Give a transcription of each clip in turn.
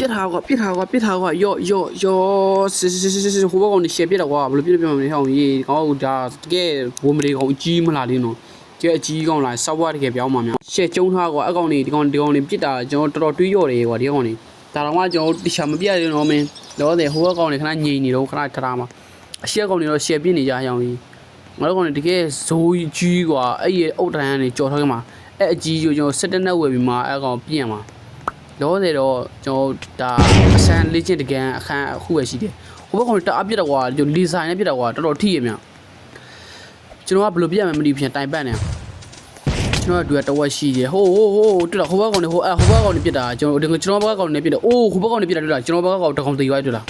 别他个，哟，是湖北讲的写别的话，不是别的别像伊，讲家这个我们的讲鸡么哪里喏，这鸡讲来稍微这个表嘛面，写中他个，讲的讲别的，就多对药的话，讲的，但是我就底下没别的喏面，然后在湖北讲的看年你都看嘛，写讲的写别的家像伊，我讲的这个所以鸡个，哎呀，欧洲人的叫他个嘛，哎鸡就设定那外面嘛，哎讲变嘛。然后就打三理解的干看户外系的，我讲打别的话就理财那别的话，这老体验没有？就我不别没理偏单板呢，就对到我系的，对了，我讲的我讲的别的，就这个就我讲的别的，我讲的别的对了，就我讲的讲对外对了，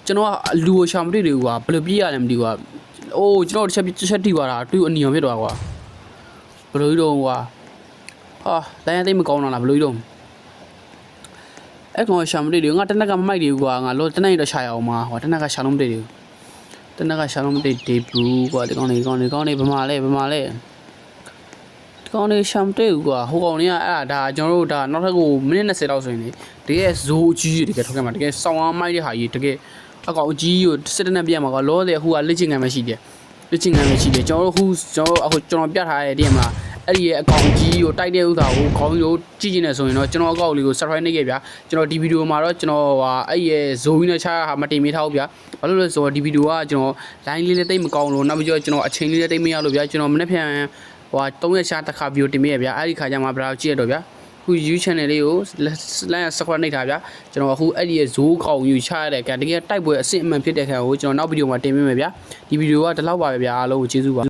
就我路上没得话，不别啊没得话，就我这对话啦，对你有没得话？不对的话，大家都没讲了，不对的。အဲ့ကောင်ရှာမတွေ့တယ်ငါတနက်ကမိုက်တယ်ကွာငါလောတနက်ရတော့ရှာရအောင်မှာဟောတနက်ကရှာလို့မတွေ့တယ်တနက်ကရှာလို့မတွေ့ဒေဘူးကွာဒီကောင်လေးဗမာလဲဒီကောင်လေးရှာမတွေ့ဘူးကွာဟိုကောင်လေးကအဲ့ဒါကျွန်တော်တို့ဒါနောက်ထပ်ကိုမိနစ်20လောက်ဆိုရင်လေတကယ်ဇိုးကြီးတကယ်ထောက်ခဲ့မှာတကယ်စောင်းအားမိုက်တဲ့ဟာကြီးတကယ်အကောင်ကြီးကိုစစ်တနက်ပြမှာကွာလောတဲ့အခုကလက်ချင်ငံမရှိတယ်ကျွန်တော်တို့အခုကျွန်တော်ပြထားတဲ့ဒီမှာအဲ့ဒီရဲ့အကောင့်ကြီးကိုတိုက်တဲ့ဥစ္စာကိုခေါင်းရိုးကြည့်နေဆိုရင်တော့ကျွန်တော်အကောင့်လေးကို subscribe နှိပ်ခဲ့ဗျာကျွန်တော်ဒီဗီဒီယိုမှာတော့ကျွန်တော်အဲ့ဒီရဲ့ဇိုးကြီးနဲ့ချာဟာမတင်မိထားဘူးဗျာဘာလို့လဲဆိုတော့ဒီဗီဒီယိုကကျွန်တော် line လေးလည်းတိတ်မကောင်းလို့နောက်ပြီးတော့ကျွန်တော်အချိန်လေးလည်းတိတ်မရလို့ဗျာကျွန်တော်မနေ့ဖြန်3ရက်ရှာတစ်ခါဗီဒီယိုတင်မိရဗျာအဲ့ဒီခါကျမှဘယ်တော့ကြည့်ရတော့ဗျာခု YouTube channel လေးကို line subscribe နှိပ်ထားဗျာကျွန်တော်အခုအဲ့ဒီရဲ့ဇိုးခေါင်းယူချရတဲ့ကတကယ်တိုက်ပွဲအစစ်အမှန်ဖြစ်တဲ့ခါကိုကျွန်တော်နောက်ဗီဒီယိုမှာတင်မိမယ်ဗျာဒီဗီဒီယိုကဒီလောက်ပါပဲဗျာအားလုံးကိုကျေးဇူးပါ